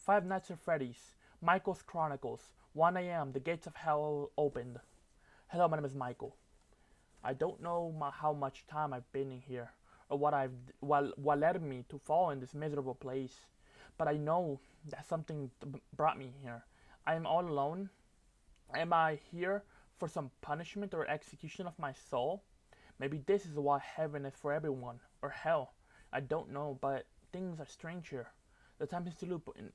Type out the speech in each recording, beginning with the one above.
Five Nights at Freddy's, Michael's Chronicles, 1 a.m., the gates of hell opened. Hello, my name is Michael. I don't know how much time I've been in here, or what led me to fall in this miserable place, but I know that something brought me here. I am all alone. Am I here for some punishment or execution of my soul? Maybe this is why heaven is for everyone, or hell. I don't know, but things are strange here. The time seems to loop in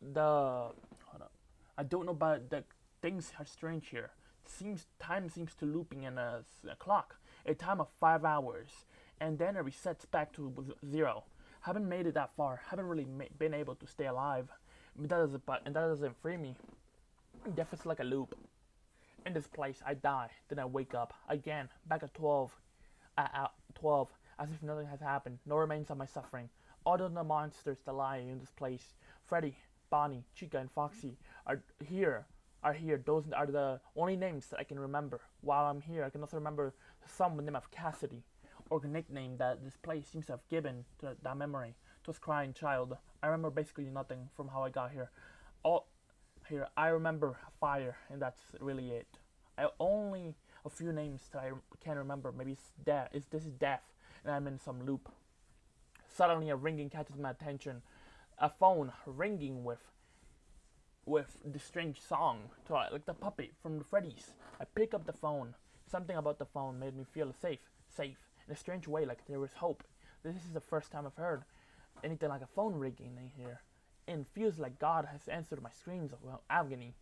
the. Hold up. I don't know, but the things are strange here. Seems time seems to looping in a clock, a time of 5 hours, and then it resets back to zero. Haven't made it that far. Haven't really been able to stay alive. That doesn't free me. Death is like a loop. In this place, I die, then I wake up again, back at 12, at 12, as if nothing has happened. No remains of my suffering. All of the monsters that lie in this place, Freddy, Bonnie, Chica, and Foxy, are here. Those are the only names that I can remember. While I'm here, I can also remember some name of Cassidy, or the nickname that this place seems to have given to that memory, to this crying child. I remember basically nothing from how I got here. All here, I remember fire, and that's really it. I only a few names that I can remember. Maybe it's death. This is death, and I'm in some loop. Suddenly, a ringing catches my attention. A phone ringing with the strange song, like the puppet from the Freddies. I pick up the phone. Something about the phone made me feel safe in a strange way, like there was hope. This is the first time I've heard anything like a phone ringing in here, and feels like God has answered my screams of agony.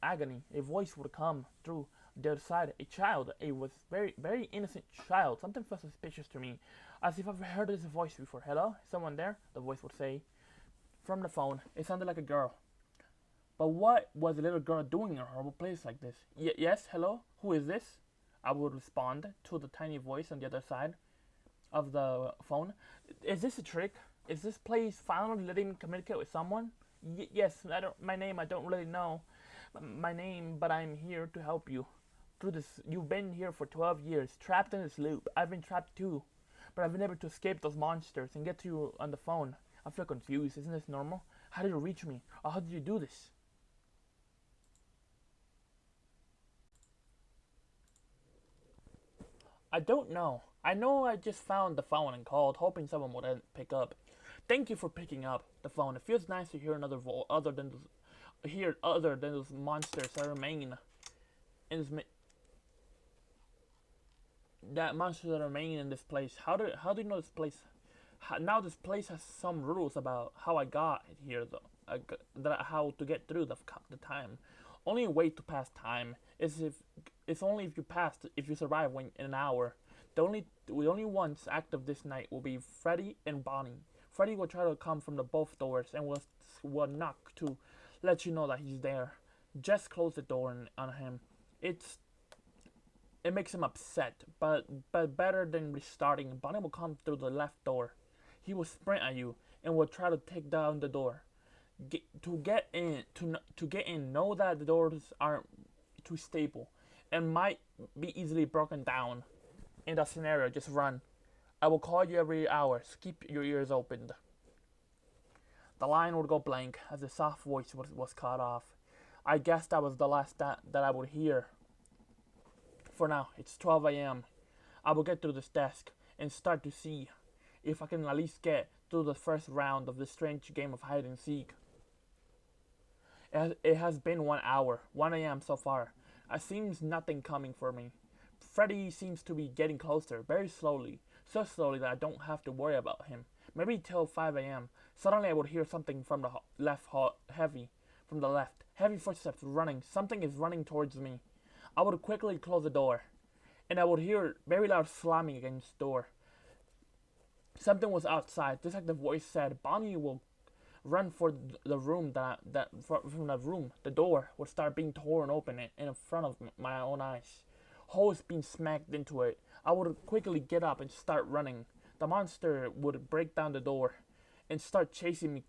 Agony. A voice would come through the other side. A child. A was very innocent child. Something felt suspicious to me, as if I've heard this voice before. Hello, someone there? The voice would say. From the phone, it sounded like a girl. But what was the little girl doing in a horrible place like this? Yes, hello? Who is this? I would respond to the tiny voice on the other side of the phone. Is this a trick? Is this place finally letting me communicate with someone? Yes, my name, I don't really know my name, but I'm here to help you. Through this, you've been here for 12 years, trapped in this loop. I've been trapped too, but I've been able to escape those monsters and get to you on the phone. I feel confused. Isn't this normal? How did you reach me? Or how did you do this? I don't know. I know I just found the phone and called, hoping someone would pick up. Thank you for picking up the phone. It feels nice to hear another voice other than those monsters that remain in this monsters that remain in this place. How do you know this place? Now this place has some rules about how I got here, though. How to get through the time. Only way to pass time is if you survive in an hour. The only ones active this night will be Freddy and Bonnie. Freddy will try to come from the both doors and will knock to let you know that he's there. Just close the door on him. It makes him upset, but better than restarting. Bonnie will come through the left door. He will sprint at you and will try to take down the door. To get in, know that the doors aren't too stable and might be easily broken down. In that scenario, just run. I will call you every hour, so keep your ears open. The line would go blank as the soft voice was cut off. I guess that was the last that I would hear. For now, it's 12 a.m. I will get through this desk and start to see if I can at least get through the first round of this strange game of hide and seek. It has been 1 hour, 1 a.m. so far. It seems nothing coming for me. Freddy seems to be getting closer, very slowly. So slowly that I don't have to worry about him. Maybe till 5 a.m. Suddenly I would hear something from the left, from the left. Heavy footsteps running. Something is running towards me. I would quickly close the door, and I would hear very loud slamming against the door. Something was outside. Just like the voice said, Bonnie will run for the room from the room. The door would start being torn open in front of my own eyes. Holes being smacked into it. I would quickly get up and start running. The monster would break down the door and start chasing me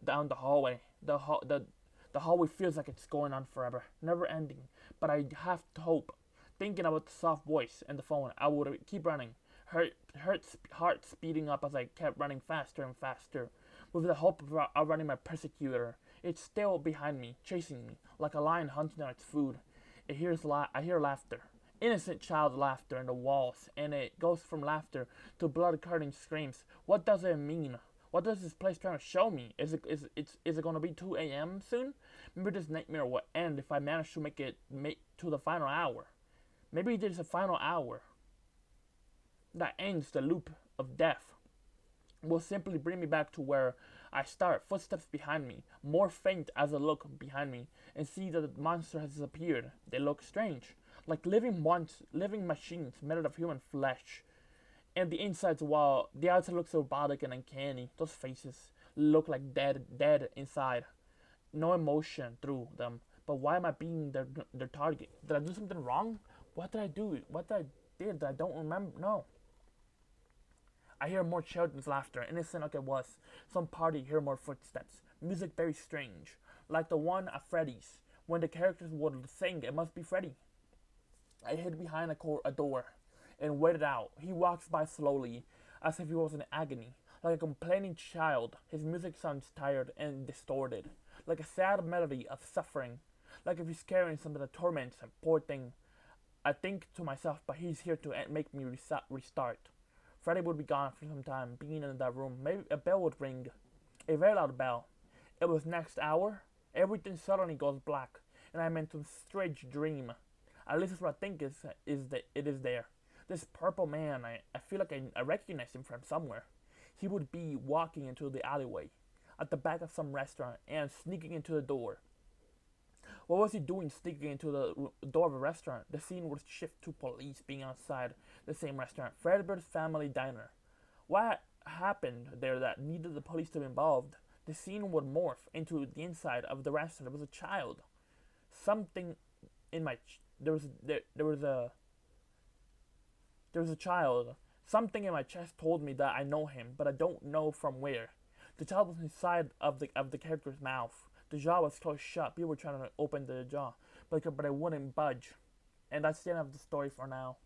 down the hallway. The hallway feels like it's going on forever, never ending. But I have to hope. Thinking about the soft voice and the phone, I would keep running. Heart speeding up as I kept running faster and faster. with the hope of outrunning my persecutor. It's still behind me, chasing me, like a lion hunting on its food. I hear laughter. Innocent child laughter in the walls, and it goes from laughter to blood-curdling screams. What does it mean? What does this place trying to show me? Is it gonna be 2 a.m. soon? Maybe this nightmare will end if I manage to make to the final hour. Maybe there's a final hour that ends the loop of death. Will simply bring me back to where I start. Footsteps behind me, more faint as I look behind me and see that the monster has disappeared. They look strange, like living machines made out of human flesh. And the insides, while the outside looks robotic and uncanny, those faces look like dead inside. No emotion through them. But why am I being their target? Did I do something wrong? What did I do? What did I did that I don't remember? No. I hear more children's laughter, innocent like it was. Some party hear more footsteps. Music very strange, like the one at Freddy's, when the characters would sing, "It must be Freddy." I hid behind a door and waited out. He walks by slowly, as if he was in agony, like a complaining child. His music sounds tired and distorted, like a sad melody of suffering, like if he's carrying something that torments him. Poor thing. I think to myself, but he's here to make me restart. Freddy would be gone for some time, being in that room. Maybe a bell would ring. A very loud bell. It was next hour. Everything suddenly goes black, and I'm into a strange dream. At least that's what I think it is there. This purple man, I feel like I recognize him from somewhere. He would be walking into the alleyway, at the back of some restaurant, and sneaking into the door. What was he doing sneaking into the door of a restaurant? The scene would shift to police being outside the same restaurant, Fredbear's Family Diner. What happened there that needed the police to be involved? The scene would morph into the inside of the restaurant. There was a child. Something in my there was a child. Something in my chest told me that I know him, but I don't know from where. The child was inside of the character's mouth. The jaw was closed shut. People were trying to open the jaw, but I wouldn't budge. And that's the end of the story for now.